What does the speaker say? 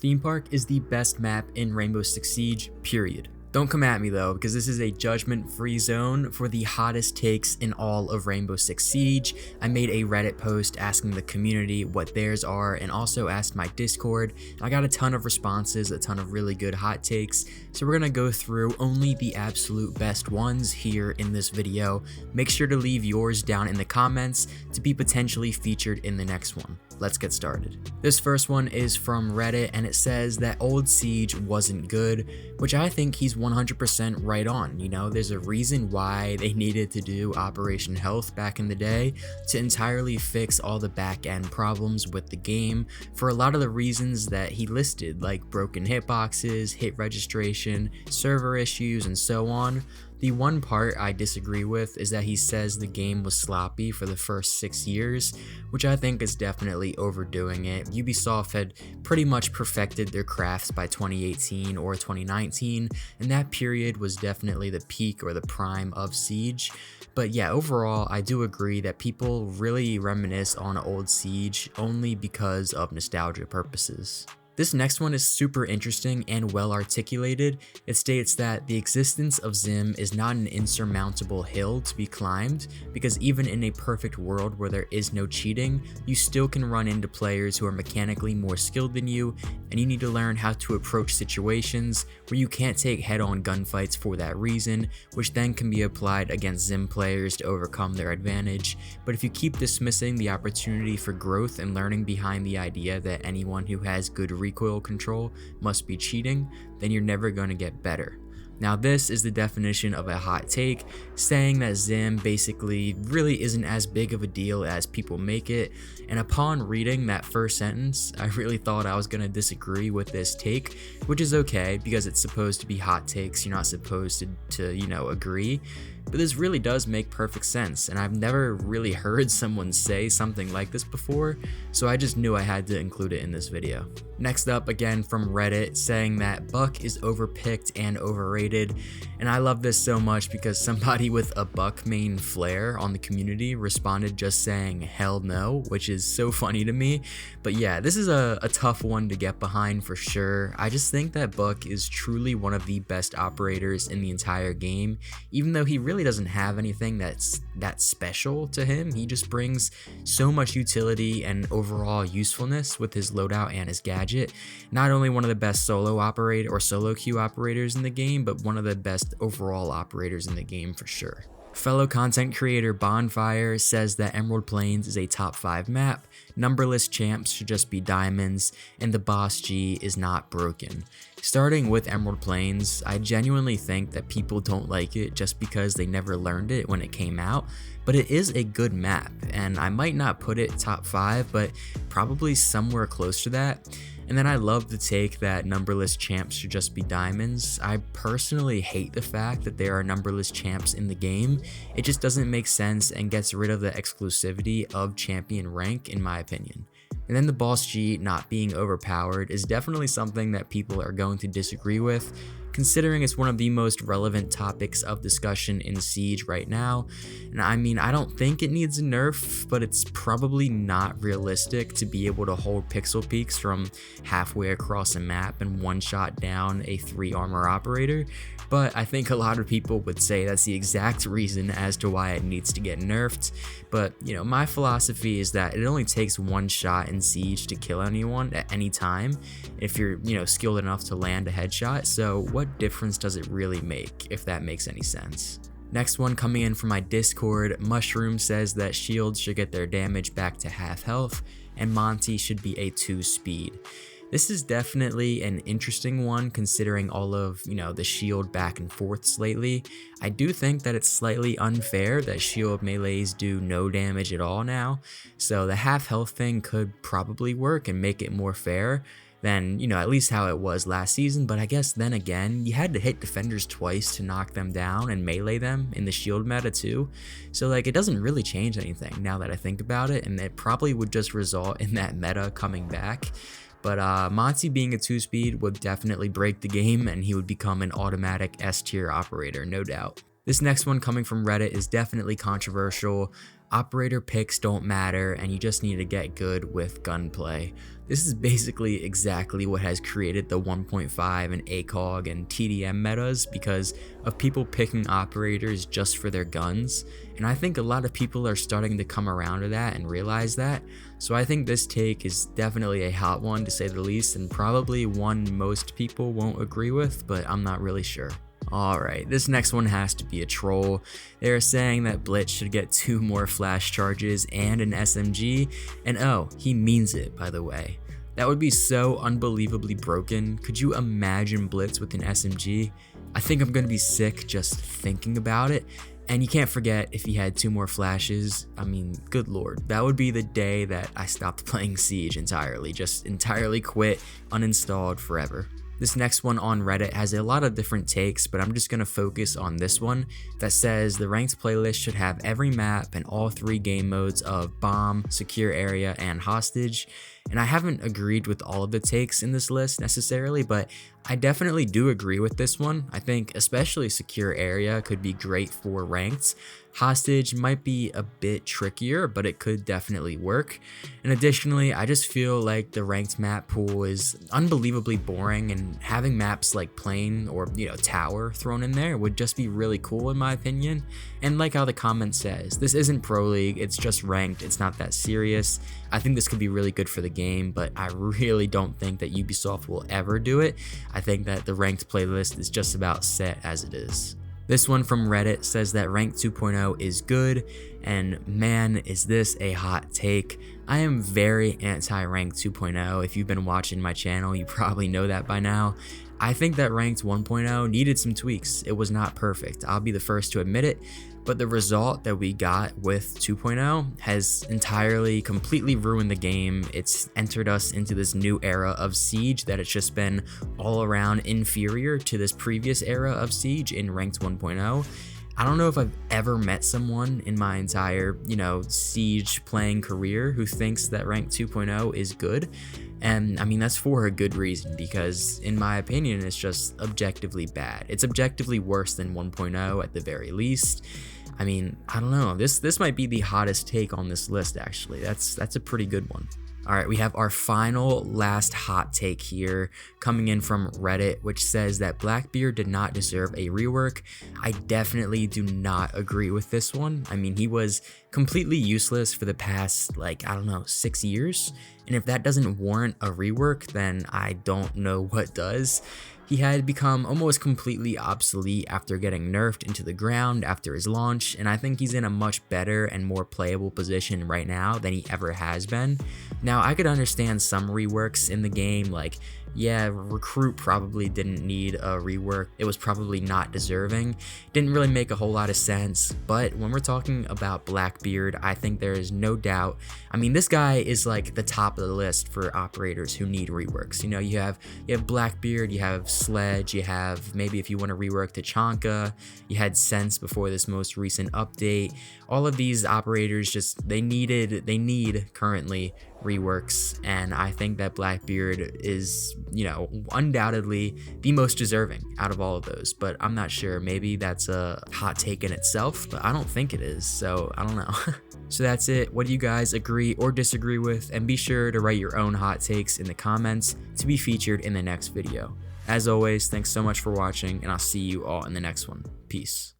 Theme Park is the best map in Rainbow Six Siege, period. Don't come at me though, because this is a judgment-free zone for the hottest takes in all of Rainbow Six Siege. I made a Reddit post asking the community what theirs are and also asked my Discord. I got a ton of responses, a ton of really good hot takes, so we're gonna go through only the absolute best ones here in this video. Make sure to leave yours down in the comments to be potentially featured in the next one. Let's get started. This first one is from Reddit and it says that old Siege wasn't good, which I think he's 100% right on. You know, there's a reason why they needed to do Operation Health back in the day to entirely fix all the back end problems with the game for a lot of the reasons that he listed, like broken hitboxes, hit registration, server issues, and so on. The one part I disagree with is that he says the game was sloppy for the first 6 years, which I think is definitely overdoing it. Ubisoft had pretty much perfected their crafts by 2018 or 2019, and that period was definitely the peak or the prime of Siege. But yeah, overall, I do agree that people really reminisce on old Siege only because of nostalgia purposes. This next one is super interesting and well articulated. It states that the existence of Zim is not an insurmountable hill to be climbed, because even in a perfect world where there is no cheating, you still can run into players who are mechanically more skilled than you, and you need to learn how to approach situations where you can't take head-on gunfights for that reason, which then can be applied against Zim players to overcome their advantage. But if you keep dismissing the opportunity for growth and learning behind the idea that anyone who has good recoil control must be cheating, then you're never going to get better. Now this is the definition of a hot take, saying that Zim basically really isn't as big of a deal as people make it, and upon reading that first sentence, I really thought I was going to disagree with this take, which is okay because it's supposed to be hot takes, you're not supposed to agree. But this really does make perfect sense, and I've never really heard someone say something like this before, so I just knew I had to include it in this video. Next up, again from Reddit, saying that Buck is overpicked and overrated, and I love this so much because somebody with a Buck main flare on the community responded just saying hell no, which is so funny to me. But yeah, this is a tough one to get behind for sure. I just think that Buck is truly one of the best operators in the entire game, even though he really doesn't have anything that's that special to him. He just brings so much utility and overall usefulness with his loadout and his gadget. Not only one of the best solo operator or solo queue operators in the game, but one of the best overall operators in the game for sure. Fellow content creator Bonfire says that Emerald Plains is a top 5 map, numberless champs should just be diamonds, and the boss G is not broken. Starting with Emerald Plains, I genuinely think that people don't like it just because they never learned it when it came out, but it is a good map, and I might not put it top 5, but probably somewhere close to that. And then I love the take that numberless champs should just be diamonds. I personally hate the fact that there are numberless champs in the game. It just doesn't make sense and gets rid of the exclusivity of champion rank in my opinion. And then the boss G not being overpowered is definitely something that people are going to disagree with, considering it's one of the most relevant topics of discussion in Siege right now. And I mean, I don't think it needs a nerf, but it's probably not realistic to be able to hold pixel peaks from halfway across a map and one shot down a 3 armor operator. But I think a lot of people would say that's the exact reason as to why it needs to get nerfed. But you know, my philosophy is that it only takes one shot in Siege to kill anyone at any time if you're, skilled enough to land a headshot. So what difference does it really make, if that makes any sense? Next one coming in from my Discord, Mushroom says that shields should get their damage back to half health and Monty should be a 2 speed. This is definitely an interesting one considering all of, the shield back and forths lately. I do think that it's slightly unfair that shield melees do no damage at all now, so the half health thing could probably work and make it more fair than, at least how it was last season. But I guess then again, you had to hit defenders twice to knock them down and melee them in the shield meta too. So like, it doesn't really change anything now that I think about it, and it probably would just result in that meta coming back. But Monty being a 2 speed would definitely break the game and he would become an automatic S tier operator, no doubt. This next one coming from Reddit is definitely controversial. operator picks don't matter and you just need to get good with gunplay. This is basically exactly what has created the 1.5 and ACOG and TDM metas because of people picking operators just for their guns, and I think a lot of people are starting to come around to that and realize that. So I think this take is definitely a hot one to say the least, and probably one most people won't agree with, but I'm not really sure. Alright, this next one has to be a troll. They're saying that Blitz should get 2 more flash charges and an SMG, and oh, he means it, by the way. That would be so unbelievably broken. Could you imagine Blitz with an SMG? I think I'm gonna be sick just thinking about it. And you can't forget if he had 2 more flashes. I mean, good lord, that would be the day that I stopped playing Siege entirely, just entirely quit, uninstalled forever. This next one on Reddit has a lot of different takes, but I'm just going to focus on this one that says the ranked playlist should have every map and all 3 game modes of bomb, secure area, and hostage. And I haven't agreed with all of the takes in this list necessarily, but I definitely do agree with this one. I think especially secure area could be great for ranked. Hostage might be a bit trickier, but it could definitely work. And additionally, I just feel like the ranked map pool is unbelievably boring, and having maps like plane or tower thrown in there would just be really cool in my opinion. And like how the comment says, this isn't Pro League, it's just ranked, it's not that serious. I think this could be really good for the game, but I really don't think that Ubisoft will ever do it. I think that the ranked playlist is just about set as it is. This one from Reddit says that Ranked 2.0 is good, and man, is this a hot take. I am very anti-Ranked 2.0. If you've been watching my channel, you probably know that by now. I think that Ranked 1.0 needed some tweaks. It was not perfect, I'll be the first to admit it, but the result that we got with 2.0 has entirely, completely ruined the game. It's entered us into this new era of Siege that it's just been all around inferior to this previous era of Siege in Ranked 1.0. I don't know if I've ever met someone in my entire, Siege playing career who thinks that Ranked 2.0 is good. And I mean, that's for a good reason, because in my opinion, it's just objectively bad. It's objectively worse than 1.0 at the very least. I mean, I don't know. This might be the hottest take on this list, actually. That's a pretty good one. All right, we have our final last hot take here coming in from Reddit, which says that Blackbeard did not deserve a rework. I definitely do not agree with this one. I mean, he was completely useless for the past, 6 years. And if that doesn't warrant a rework, then I don't know what does. He had become almost completely obsolete after getting nerfed into the ground after his launch, and I think he's in a much better and more playable position right now than he ever has been. Now, I could understand some reworks in the game, like, yeah, Recruit probably didn't need a rework. It was probably not deserving. Didn't really make a whole lot of sense, but when we're talking about Blackbeard, I think there is no doubt. I mean, this guy is like the top of the list for operators who need reworks. You have Blackbeard, you have Sledge, you have maybe if you want to rework Tachanka, you had Sense before this most recent update. All of these operators they need currently reworks, and I think that Blackbeard is, undoubtedly the most deserving out of all of those, but I'm not sure. Maybe that's a hot take in itself, but I don't think it is, so I don't know. So that's it. What do you guys agree or disagree with? And be sure to write your own hot takes in the comments to be featured in the next video. As always, thanks so much for watching, and I'll see you all in the next one. Peace.